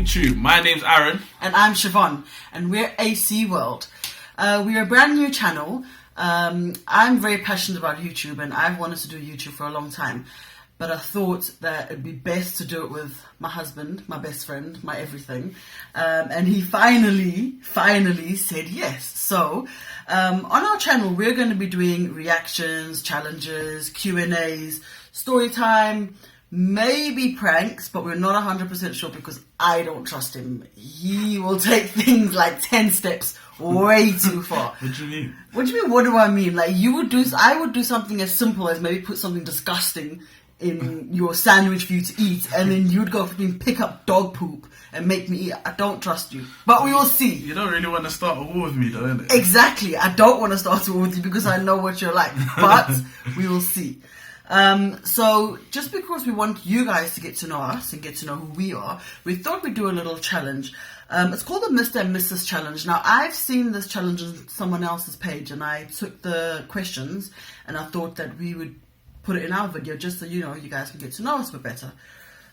YouTube. My name's Aaron. And I'm Siobhan. And we're AC World. We're a brand new channel. I'm very passionate about YouTube and I've wanted to do YouTube for a long time. But I thought that it'd be best to do it with my husband, my best friend, my everything. And he finally said yes. So on our channel, we're going to be doing reactions, challenges, Q&As, story time, maybe pranks, but we're not 100% sure because I don't trust him. He will take things like 10 steps way too far. What do you mean? What do you mean, what do I mean? Like I would do something as simple as maybe put something disgusting in your sandwich for you to eat, and then you'd go and pick up dog poop and make me eat. I don't trust you. But we will see. You don't really want to start a war with me though, innit? Exactly. I don't want to start a war with you because I know what you're like. But we will see. So just because we want you guys to get to know us and get to know who we are, we thought we'd do a little challenge. It's called the Mr. and Mrs. Challenge. Now, I've seen this challenge on someone else's page, and I took the questions and I thought that we would put it in our video just so you guys can get to know us a bit better.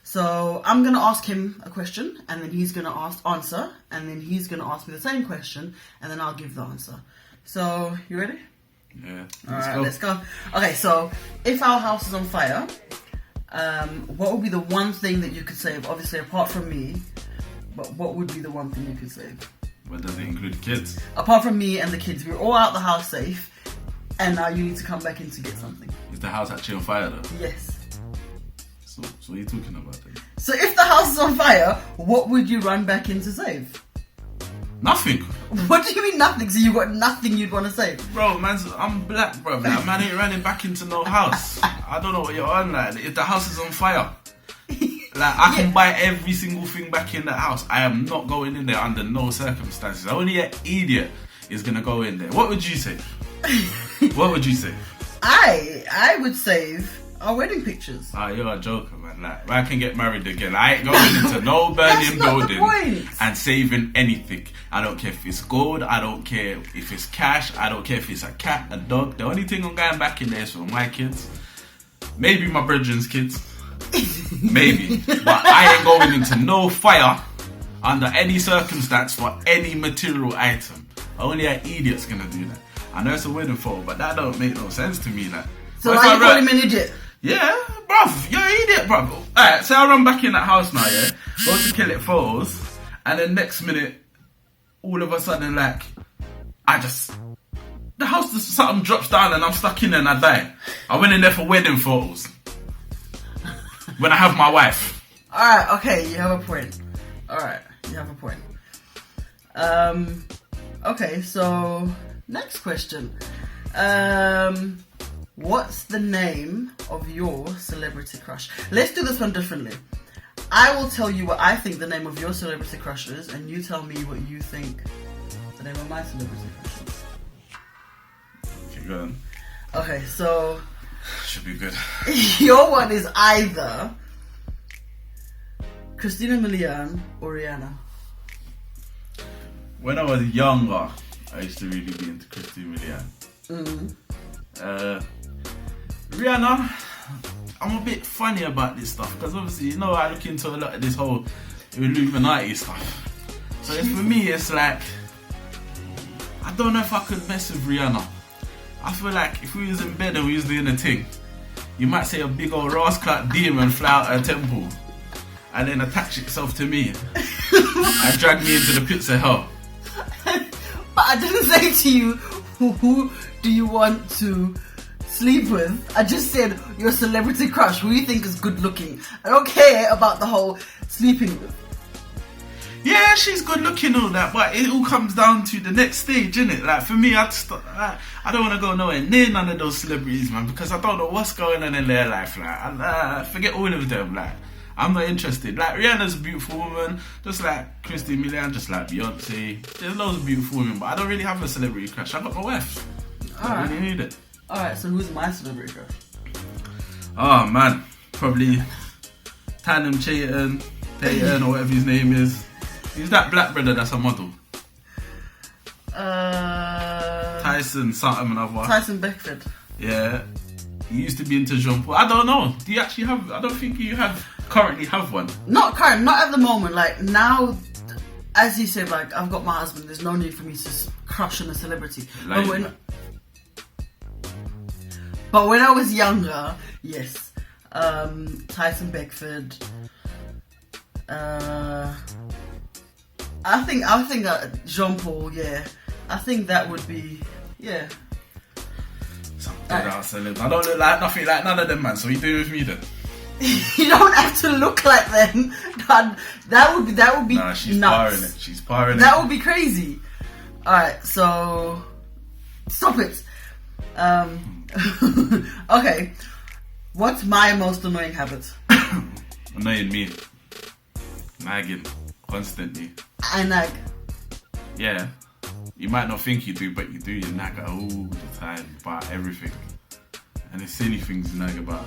So I'm going to ask him a question, and then he's going to answer, and then he's going to ask me the same question, and then I'll give the answer. So, you ready? Yeah. Let's go. Okay, so if our house is on fire, what would be the one thing that you could save? Obviously, apart from me, but what would be the one thing you could save? But does it include kids? Apart from me and the kids, we're all out the house safe, and now you need to come back in to get something. Is the house actually on fire though? Yes. So what are you talking about then? So if the house is on fire, what would you run back in to save? Nothing. What do you mean nothing? So you got nothing you'd want to save? Bro, man, I'm black, bro. Like, man ain't running back into no house. I don't know what you're on, like. If the house is on fire, like, I can buy every single thing back in that house. I am not going in there under no circumstances. Only an idiot is going to go in there. What would you say? What would you say? I would save our wedding pictures. Ah, you're a joker, man. Like, I can get married again. I ain't going into no burning building and saving anything. I don't care if it's gold. I don't care if it's cash. I don't care if it's a cat, a dog. The only thing I'm going back in there is for my kids. Maybe my brethren's kids. Maybe. But I ain't going into no fire under any circumstance for any material item. Only an idiot's gonna do that. I know it's a wedding photo, but that don't make no sense to me. Like, so why you call him an idiot? Yeah, bruv, you're an idiot, bruv. Alright, so I run back in that house now, yeah, go to kill it photos, and then next minute, all of a sudden, like, the house just something drops down and I'm stuck in there and I die. I went in there for wedding photos. When I have my wife. Alright, okay, you have a point. Alright, you have a point. Okay, so next question. What's the name of your celebrity crush? Let's do this one differently. I will tell you what I think the name of your celebrity crush is, and you tell me what you think the name of my celebrity crush is. Keep going. Okay, so should be good. Your one is either Christina Milian or Rihanna. When I was younger, I used to really be into Christina Milian. Rihanna, I'm a bit funny about this stuff because obviously, I look into a lot of this whole Illuminati stuff. So for me, it's like, I don't know if I could mess with Rihanna. I feel like if we was in bed and we was doing a thing, you might say a big old rascal demon fly out of a temple and then attach itself to me and drag me into the pits of hell. But I didn't say to you, who do you want to sleep with? I just said your celebrity crush, who you think is good looking. I don't care about the whole sleeping with. Yeah, she's good looking, all that, but it all comes down to the next stage, innit? Like, for me, I don't want to go nowhere near none of those celebrities, man, because I don't know what's going on in their life. Like, forget all of them. Like, I'm not interested. Like, Rihanna's a beautiful woman, just like Christina Milian, just like Beyonce. There's loads of beautiful women, but I don't really have a celebrity crush. I got my wife. I really need it. Alright, so who's my celebrity crush? Oh, man. Probably Tandem Payton, or whatever his name is. Who's that black brother that's a model? Tyson something another. Tyson Beckford. Yeah. He used to be into Jean Paul. I don't know. Do you actually have... I don't think you have... currently have one? Not current, not at the moment. Like now, as he said, like I've got my husband. There's no need for me to crush on a celebrity. Like, but when I was younger, yes, Tyson Beckford. I think Jean Paul. Yeah, I think that would be I don't look like nothing like none of them, man. So what you doing with me then? You don't have to look like them. That would be Nah, she's nuts. powering it. She's powering it. That would be crazy. Alright, so stop it. Okay. What's my most annoying habit? Annoying me. Nagging. Constantly. I nag. Yeah. You might not think you do, but you do. You nag all the time about everything. And it's silly things you nag about.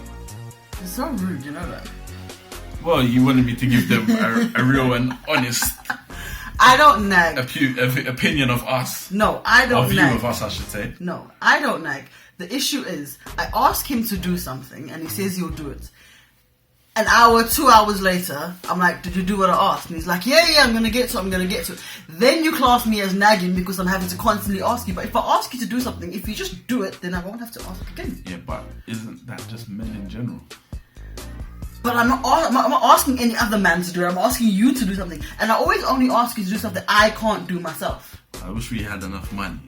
It's so rude, you know that. Well, you wanted me to give them a real and honest I don't nag. opinion of us. No, I don't view nag. of us, I should say. No, I don't nag. The issue is, I ask him to do something and he says he'll do it. An hour, 2 hours later, I'm like, did you do what I asked? And he's like, yeah, I'm going to get to it. Then you class me as nagging because I'm having to constantly ask you. But if I ask you to do something, if you just do it, then I won't have to ask again. Yeah, but isn't that just men in general? But I'm not asking any other man to do it. I'm asking you to do something. And I always only ask you to do something I can't do myself. I wish we had enough money.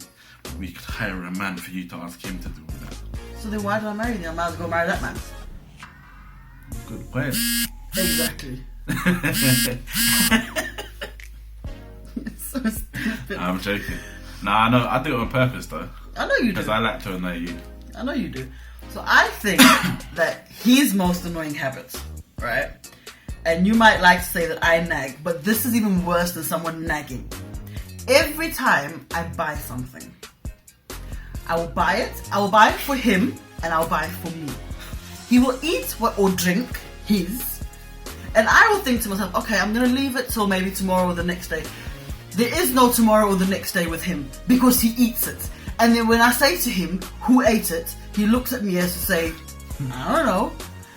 We could hire a man for you to ask him to do all that. So then why do I marry him? I might as well go marry that man. Good point. Exactly. So stupid. I'm joking. Nah, no, I do it on purpose though. I know you do. Because I like to annoy you. I know you do. So I think that his most annoying habit, right? And you might like to say that I nag, but this is even worse than someone nagging. Every time I buy something, I will buy it for him, and I'll buy it for me. He will eat or drink his, and I will think to myself, okay, I'm going to leave it till maybe tomorrow or the next day. There is no tomorrow or the next day with him, because he eats it. And then when I say to him, who ate it? He looks at me as to say, I don't know.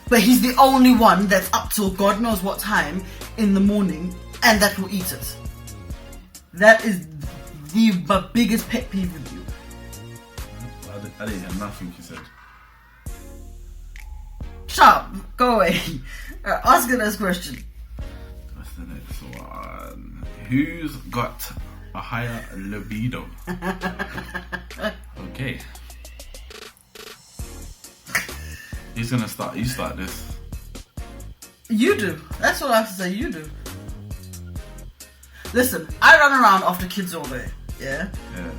But he's the only one that's up till God knows what time in the morning and that will eat it. That is the biggest pet peeve with you. I didn't hear nothing you said. Shut up. Go away. Ask the next question. What's the next one? Who's got a higher libido? Okay. He's gonna start. You start this. You do. That's what I have to say. You do. Listen, I run around after kids all day. Yeah. Yeah.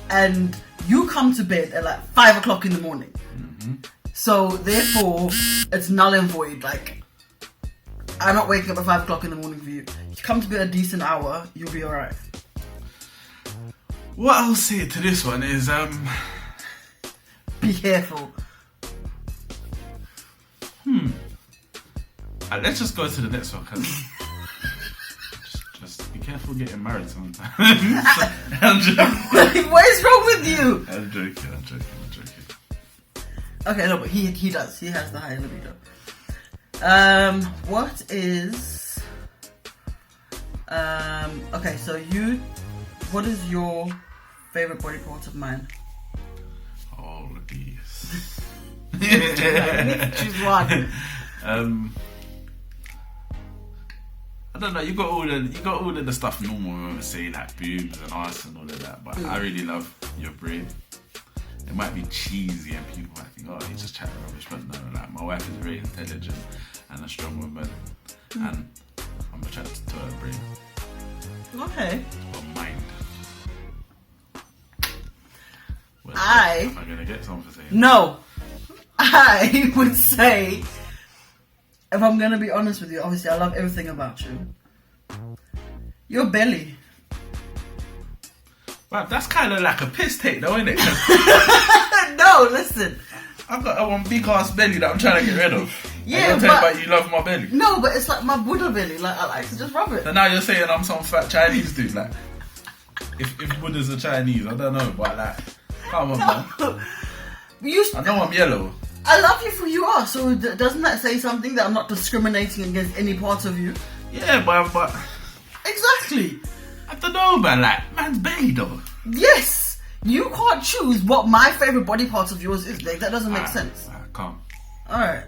And you come to bed at like 5 o'clock in the morning. Mm-hmm. So therefore, it's null and void. Like, I'm not waking up at 5 o'clock in the morning for you. You come to bed a decent hour, you'll be alright. What I'll say to this one is, Be careful. Let's just go to the next one, cause just be careful getting married sometimes. I'm joking. What is wrong with you? I'm joking. Okay, no, but he does. He has the higher libido. What is... okay, so what is your favorite body part of mine? All of these. Choose one. I don't know. You got all of the stuff normal women say, like boobs and arse and all of that. But I really love your brain. It might be cheesy and people might think, oh, he's just chatting rubbish. But no, like my wife is very intelligent and a strong woman, and I'm attracted to her brain. Okay. Her mind. Well, am I gonna get something for saying? No. I would say, if I'm gonna be honest with you, obviously I love everything about you. Your belly. Well, that's kind of like a piss take though, isn't it? No, listen. I've got one big ass belly that I'm trying to get rid of. Yeah, but about you love my belly. No, but it's like my Buddha belly. Like I like to just rub it. So now you're saying I'm some fat Chinese dude. Like, if Buddha's a Chinese, I don't know, but like, come on, man. I know I'm yellow. I love you for who you are. So doesn't that say something that I'm not discriminating against any part of you? Yeah, but Exactly. I don't know, man. Like, man's belly though. Yes. You can't choose what my favorite body part of yours is. Like, that doesn't make sense. I can't. All right.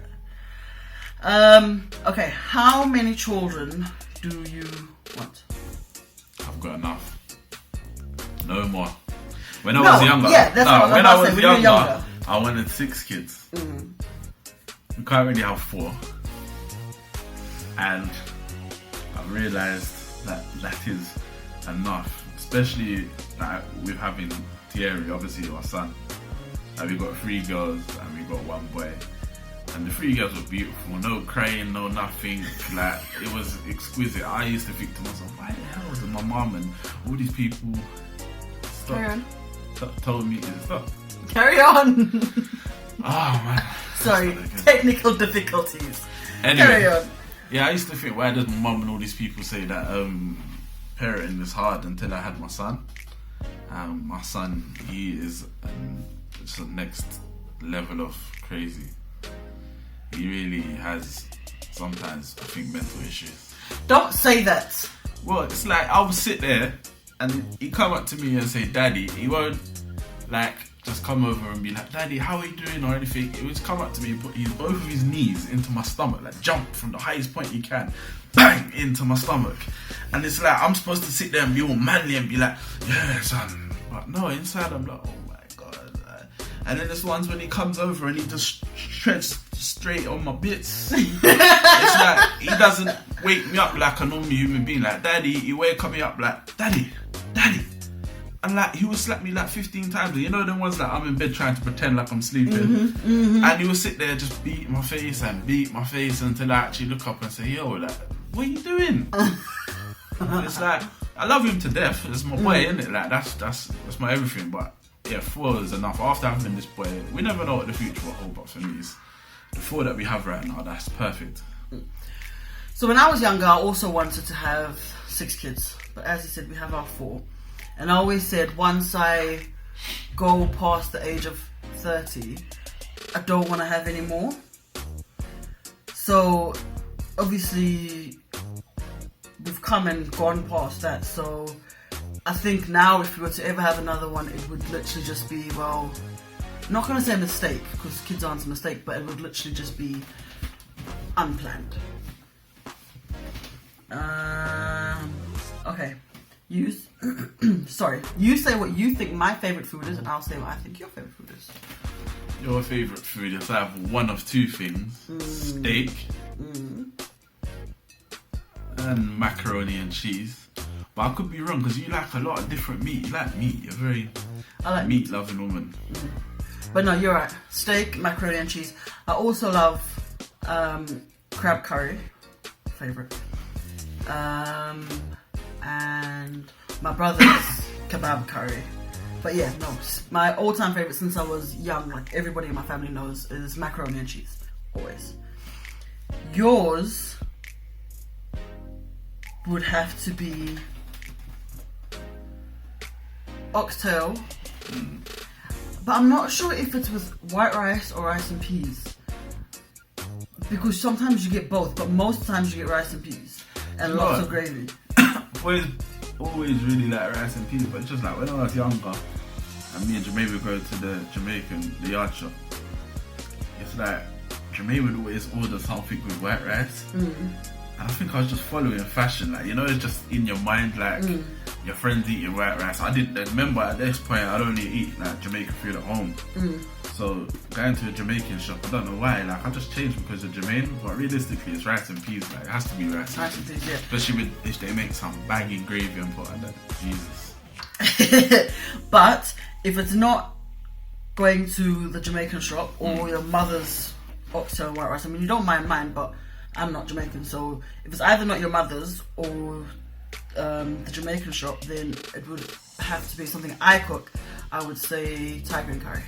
Okay. How many children do you want? I've got enough. No more. When I was younger, yeah, that's what when I was saying. When you were younger, I wanted 6 kids. Mm. We can't really have 4, and I realised that is enough. Especially like with having Thierry, obviously our son. Like, we got 3 girls and we got 1 boy. And the 3 girls were beautiful, no crying, no nothing. Like, it was exquisite. I used to think to myself, why the hell is my mum and all these people told me to stop? Carry on. Oh man. Sorry, technical difficulties. Anyway, Carry on. yeah, I used to think, why does my mum and all these people say that parenting is hard, until I had my son. My son, he is it's the next level of crazy. He really has sometimes, I think, mental issues. Don't say that. Well, it's like I'll sit there and he come up to me and say, Daddy. He won't like just come over and be like, Daddy, how are you doing or anything. He would come up to me and put both of his knees into my stomach, like jump from the highest point he can, bang, into my stomach. And it's like I'm supposed to sit there and be all manly and be like, yeah, son. But no, inside I'm like, oh my God. And then there's ones when he comes over and he just treads straight on my bits. It's like he doesn't wake me up like a normal human being. Like, Daddy, he wake me up like, Daddy. And like, he would slap me like 15 times. You know the ones that I'm in bed trying to pretend like I'm sleeping. And he would sit there just beat my face until I actually look up and say, yo, like, what are you doing? And it's like, I love him to death. It's my boy, isn't it? Like, that's my everything. But yeah, 4 is enough. After having this boy, we never know what the future will hold. But for me, it's the 4 that we have right now, that's perfect. So when I was younger, I also wanted to have 6 kids. But as you said, we have our 4. And I always said, once I go past the age of 30, I don't want to have any more. So obviously we've come and gone past that. So I think now if we were to ever have another one, it would literally just be, well, I'm not going to say a mistake, because kids aren't a mistake, but it would literally just be unplanned. Okay. You say what you think my favourite food is, and I'll say what I think your favourite food is. Your favourite food is I have one of 2 things. Steak and macaroni and cheese. But I could be wrong, because you like a lot of different meat. You like meat. You're very meat-loving woman. But no, you're right. Steak, macaroni and cheese. I also love crab curry. Favourite. And my brother's kebab curry. But yeah, no, my all-time favourite since I was young, like everybody in my family knows, is macaroni and cheese. Always. Yours would have to be oxtail. But I'm not sure if it's with white rice or rice and peas. Because sometimes you get both, but most times you get rice and peas. And lots of gravy. always really like rice and peas, but it's just like when I was younger and me and Jermaine would go to the the yard shop, it's like Jermaine would always order something with white rice. And I think I was just following fashion, like, you know, it's just in your mind, like your friends eating white rice. I didn't remember at this point I'd only eat like Jamaican food at home. So going to a Jamaican shop, I don't know why, like I just changed because of Jermaine, but realistically it's rice and peas, like it has to be rice and peas, yeah. Especially with if they make some banging gravy and put on that, Jesus. But if it's not going to the Jamaican shop or your mother's oxtail white rice, I mean, you don't mind mine, but I'm not Jamaican, so if it's either not your mother's or the Jamaican shop, then it would have to be something I cook. I would say Thai green curry.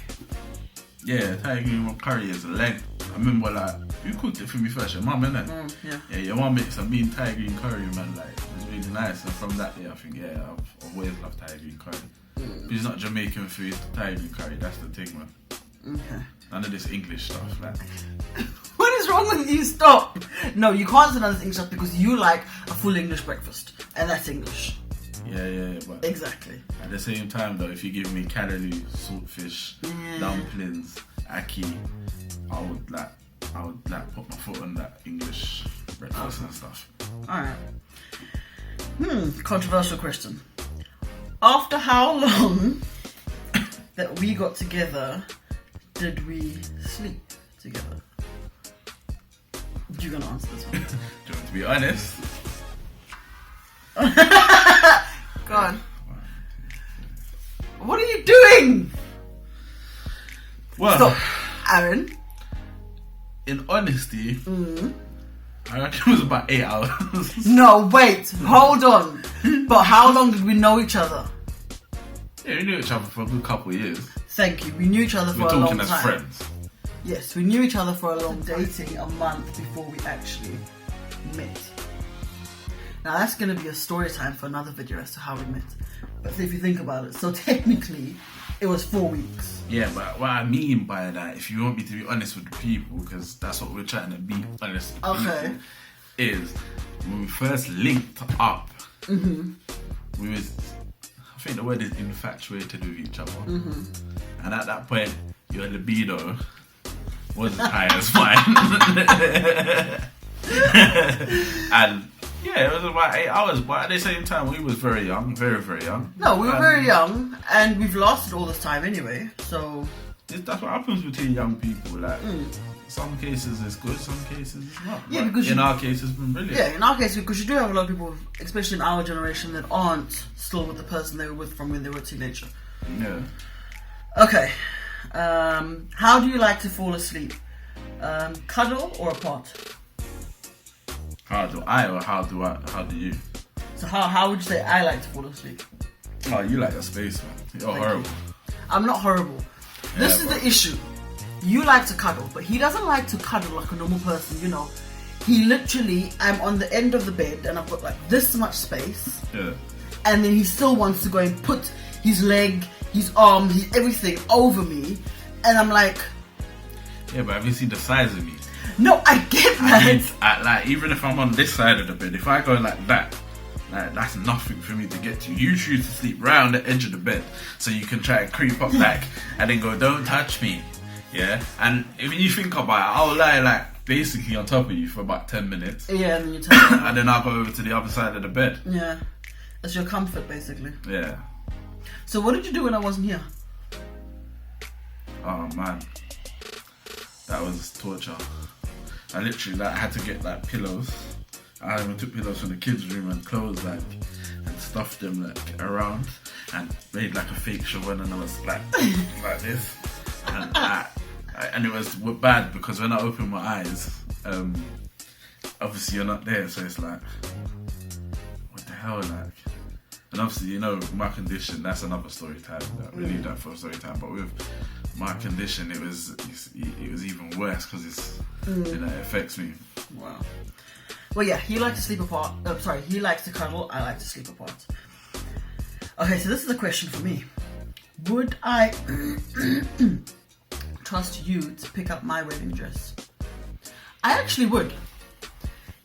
Yeah, Thai green curry is a leg. I remember, like, you cooked it for me first, your mum, innit? Yeah, your mum makes a mean Thai green curry, man. Like, it was really nice. And from that day, I think, yeah, I've always loved Thai green curry. But it's not Jamaican food, Thai green curry, that's the thing, man. Okay. None of this English stuff. Like, What is wrong with you? Stop. No, you can't say none of this English stuff because you like a full English breakfast. And that's English. yeah, but Exactly. at the same time though, if you give me callaloo, saltfish, dumplings, ackee, I would like put my foot on that English breakfast and stuff. Alright. Controversial question. After how long that we got together did we sleep together? You're gonna answer this one. Do you want to be honest? Go on. What are you doing? Well, Stop, Aaron. in honesty, I reckon it was about 8 hours. No, wait, hold on. But how long did we know each other? Yeah, we knew each other for a good couple of years. Thank you. We knew each other for We're a long talking time. as friends. Yes, we knew each other for a long dating, a month before we actually met. Now that's going to be a story time for another video as to how we met. But if you think about it, so technically it was 4 weeks. Yeah, but what I mean by that, if you want me to be honest with the people, because that's what we're trying to be honest with Okay. people, is when we first linked up, we was, I think the word is infatuated with each other. And at that point, your libido wasn't high as mine. And yeah, it was about 8 hours, but at the same time, we was very young, very, very young. No, we were very young, and we've lasted all this time anyway, so... That's what happens between young people, like... Some cases it's good, some cases it's not. Yeah, But because in our case it's been brilliant. Yeah, in our case, because you do have a lot of people, especially in our generation, that aren't still with the person they were with from when they were a teenager. Yeah. Okay. How do you like to fall asleep? Cuddle or apart? How do I or how do you? So how would you say I like to fall asleep? Oh, you like a space, man. You're Thank horrible. I'm not horrible. This is but- the issue. You like to cuddle, but he doesn't like to cuddle like a normal person, you know. He literally, I'm on the end of the bed and I've got like this much space. Yeah. And then he still wants to go and put his leg, his arm, everything over me. And I'm like... Yeah, but have you seen the size of me? No, I get that. I mean, like, even if I'm on this side of the bed, if I go like that, like, that's nothing for me to get to. You choose to sleep round the edge of the bed so you can try to creep up back and then go, don't touch me. Yeah? And when you think about it, I'll lie like basically on top of you for about 10 minutes. Yeah, and then you tell me. And then I'll go over to the other side of the bed. Yeah. That's your comfort, basically. Yeah. So what did you do when I wasn't here? Oh man. That was torture. I literally had to get like pillows. I even took pillows from the kids' room and clothes and stuffed them like around and made like a fake shovel and I was like like this. And it was bad because when I opened my eyes, obviously you're not there, so it's like, what the hell, like? And obviously, you know, my condition, that's another story time. We leave that for a story time. But with my condition, it was even worse because it affects me. Wow. Well, yeah, he likes to sleep apart. He likes to cuddle. I like to sleep apart. Okay, so this is a question for me. Would I trust you to pick up my wedding dress? I actually would.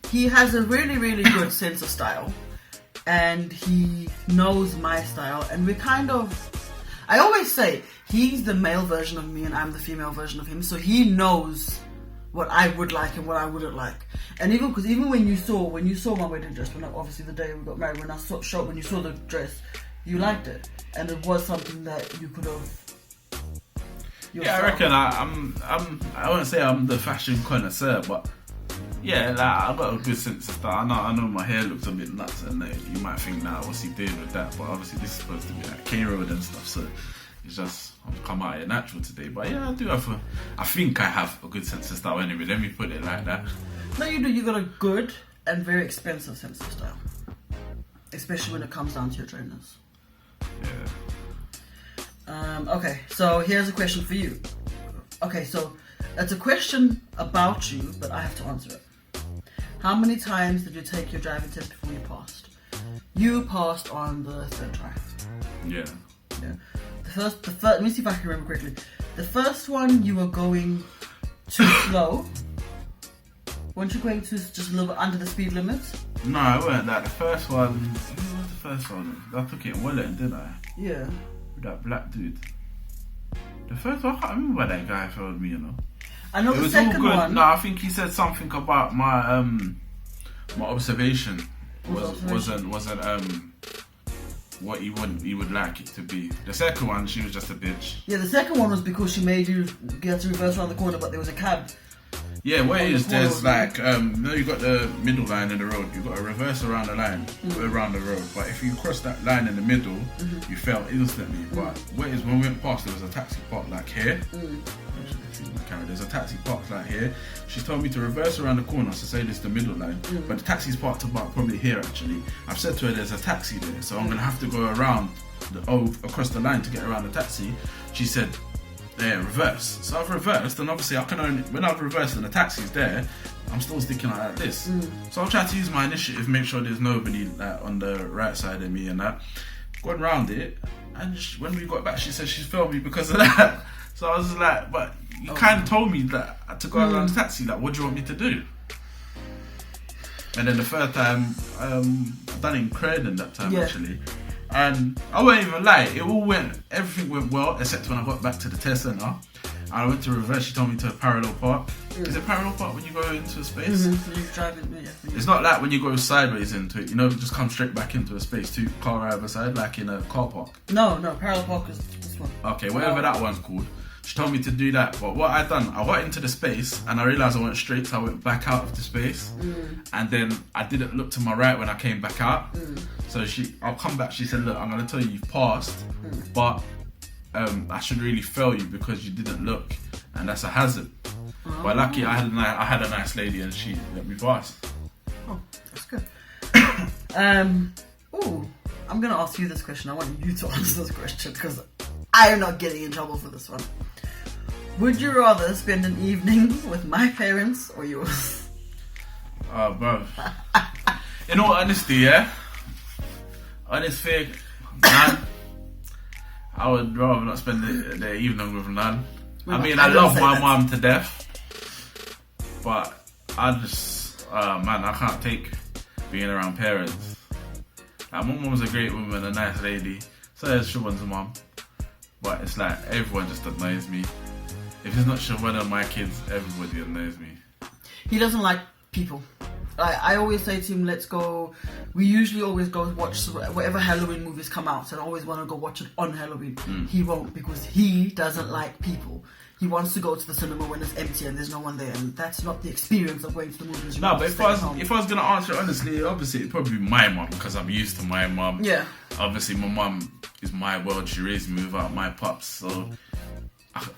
He has a really, really good sense of style. And he knows my style. And we kind of... I always say, he's the male version of me and I'm the female version of him. So he knows what I would like and what I wouldn't like. And even because when you saw my wedding dress, obviously the day we got married, when you saw the dress, you liked it. And it was something that you could have... Yeah, I reckon I won't say I'm the fashion connoisseur, but yeah, like, I've got a good sense of style. I know my hair looks a bit nuts and you might think, nah, what's he doing with that? But obviously this is supposed to be like K-Road and stuff, so it's just, I've come out here natural today. But yeah, I think I have a good sense of style anyway, let me put it like that. No, you do. You got a good and very expensive sense of style. Especially when it comes down to your trainers. Yeah. Okay, so here's a question for you. Okay, so it's a question about you, but I have to answer it. How many times did you take your driving test before you passed? You passed on the third try. Yeah. Yeah. The first. Let me see if I can remember correctly. The first one, you were going too slow. Weren't you going to just a little bit under the speed limit? No, I weren't that. The first one, who was the first one? I took it in Welland, didn't I? Yeah. With that black dude. The first one, I can't remember why that guy followed me, you know. I know It the was all second good. one. No, I think he said something about my my observation wasn't what he would like it to be. The second one, she was just a bitch. Yeah, the second one was because she made you get to reverse around the corner, but there was a cab. Yeah, what it is, there's corner, like, you got the middle line in the road, you got to reverse around the line, around the road. But if you cross that line in the middle, you fell instantly. But what it is, when we went past, there was a taxi park like here. There's a taxi parked like here. She told me to reverse around the corner, so say this is the middle line. But the taxi's parked about probably here actually. I've said to her there's a taxi there, so I'm gonna have to go around across the line to get around the taxi. She said, yeah, reverse. So I've reversed, and obviously I can only, when I've reversed and the taxi's there, I'm still sticking out like this. So I'm trying to use my initiative, make sure there's nobody on the right side of me and that. Going around it, and when we got back, she said she filmed me because of that. So I was like, but you kind of told me that to go around the taxi, like, what do you want me to do? And then the third time, I've done it in Croydon that time actually. And I won't even lie, everything went well, except when I got back to the test centre. I went to reverse, she told me to parallel park. Is it parallel park when you go into a space? It's not like when you go sideways into it, you just come straight back into a space, two car either side, like in a car park. No, parallel park is this one. Okay, whatever that one's called. She told me to do that, but what I done, I got into the space and I realised I went straight, so I went back out of the space. And then I didn't look to my right when I came back out. So I'll come back, she said, look, I'm going to tell you you've passed, but I should really fail you because you didn't look, and that's a hazard. But lucky I had a nice lady and she let me pass. Oh, that's good. I'm going to ask you this question. I want you to answer this question because I am not getting in trouble for this one. Would you rather spend an evening with my parents or yours? Oh, bro. In all honesty, yeah? Honest thing, none. I would rather not spend the evening with none. I mean, I love my mum to death. But I just, man, I can't take being around parents. Like, my mum was a great woman, a nice lady. So is Siobhan's mum. But it's like, everyone just annoys me. If it's not Siobhan and my kids, everybody annoys me. He doesn't like people. I always say to him, let's go. We usually always go watch whatever Halloween movies come out, and I always want to go watch it on Halloween. He won't, because he doesn't like people. He wants to go to the cinema when it's empty and there's no one there, and that's not the experience of going to the movies. No, but if I was gonna answer honestly, obviously it'd probably be my mum, because I'm used to my mum. Yeah. Obviously my mum is my world. She raised me without my pops, so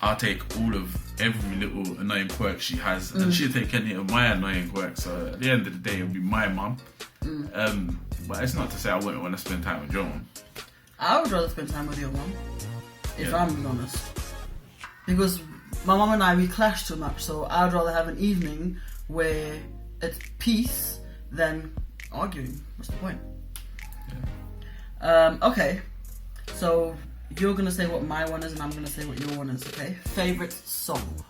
I'll take all of every little annoying quirk she has, and she'll take any of my annoying quirks. So at the end of the day, it'll be my mum. But it's not to say I wouldn't want to spend time with your mum. I would rather spend time with your mum, if I'm being honest, because my mum and I, we clash too much. So I'd rather have an evening where it's peace than arguing. What's the point? Yeah. Okay, so you're gonna say what my one is, and I'm gonna say what your one is. Okay. Favorite song.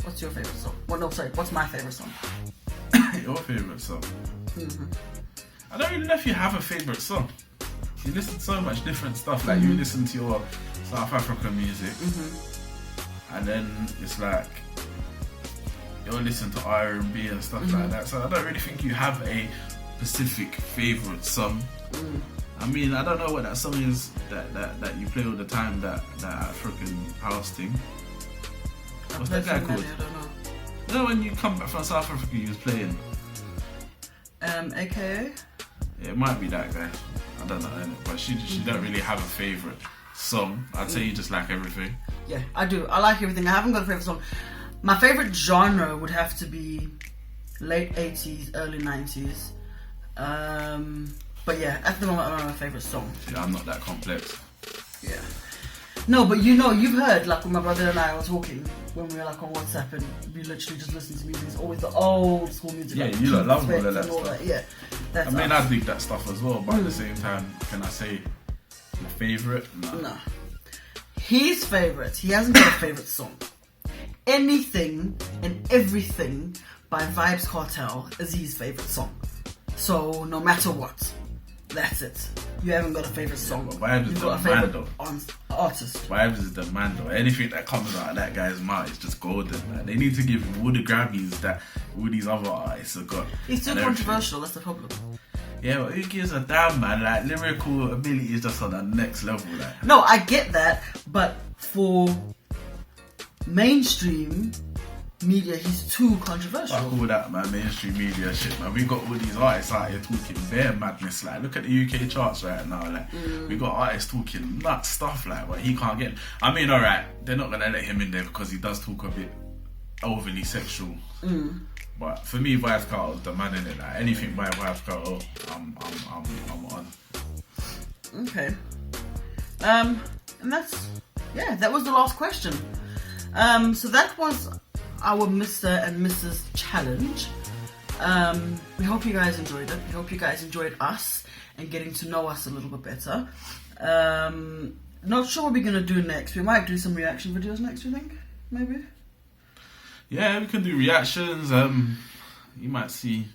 What's your favorite song? What's my favorite song? Your favorite song? I don't really know if you have a favorite song. You listen to so much different stuff. Like you listen to your South African music, and then it's like you'll listen to R&B and stuff like that. So I don't really think you have a specific favorite song. I mean, I don't know what that song is that you play all the time, that African house thing. What's that guy called? I don't know. You know, when you come back from South Africa, you was playing. AKA? Yeah, it might be that guy. I don't know, but she don't really have a favourite song. I'd say you just like everything. Yeah, I do. I like everything. I haven't got a favourite song. My favourite genre would have to be late 80s, early 90s. But yeah, at the moment, I don't have a favourite song. Yeah, I'm not that complex. Yeah. No, but you've heard, like when my brother and I were talking, when we were like on WhatsApp, and we literally just listen to music. It's always the old school music. Yeah, like you love all of that stuff. stuff. Yeah, that's I mean, I dig that stuff as well, but at the same time, can I say my favourite? No. his favourite. He hasn't got a favourite song. Anything and everything by Vybz Kartel is his favourite song. So no matter what, that's it. You haven't got a favourite song. You've got a favourite artist. Vybz is the man though. Anything that comes out of that guy's mouth is just golden, man. They need to give him all the Grammys that all these other artists have got. He's too controversial, that's the problem. Yeah, but who gives a damn, man? Like, lyrical ability is just on the next level. Like. No, I get that, but for mainstream media, he's too controversial. Fuck all that, man. Mainstream media shit, man. We got all these artists out here talking bare madness. Like, look at the UK charts right now. Like, we got artists talking nuts stuff. Like, but he can't get. I mean, all right, they're not gonna let him in there because he does talk a bit overly sexual. But for me, Vybz Kartel's the man in it. Like, anything by Vybz Kartel, I'm on. Okay. And that was the last question. So that was our Mr. and Mrs. Challenge. We hope you guys enjoyed it. We hope you guys enjoyed us and getting to know us a little bit better. Not sure what we're going to do next. We might do some reaction videos next, you think? Maybe? Yeah, we can do reactions. You might see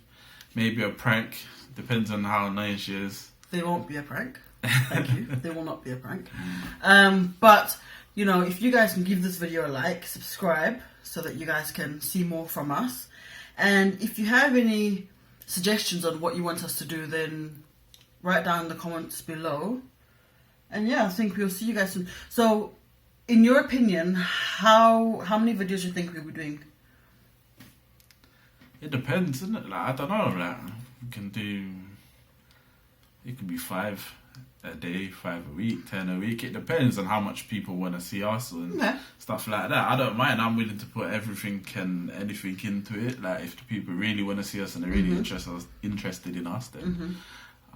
maybe a prank. Depends on how nice she is. There won't be a prank. Thank you. There will not be a prank. But, you know, if you guys can give this video a like, subscribe, so that you guys can see more from us. And if you have any suggestions on what you want us to do, then write down in the comments below. And yeah, I think we'll see you guys soon. So, in your opinion, how many videos do you think we'll be doing? It depends, isn't it? Like, I don't know. Like, we can do. It could be 5 a day, 5 a week, 10 a week. It depends on how much people want to see us and stuff like that. I don't mind. I'm willing to put everything and anything into it. Like, if the people really want to see us and they're really interested in us, then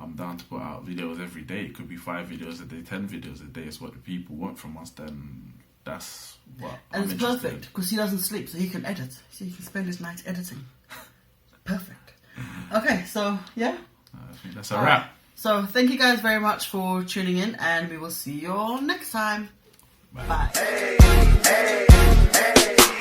I'm down to put out videos every day. It could be 5 videos a day, 10 videos a day. It's what the people want from us. Then that's what. And it's perfect because he doesn't sleep, so he can edit. So he can spend his night editing. Perfect. Okay, so yeah. I think that's a wrap. So thank you guys very much for tuning in, and we will see you all next time. Bye. Hey, hey, hey.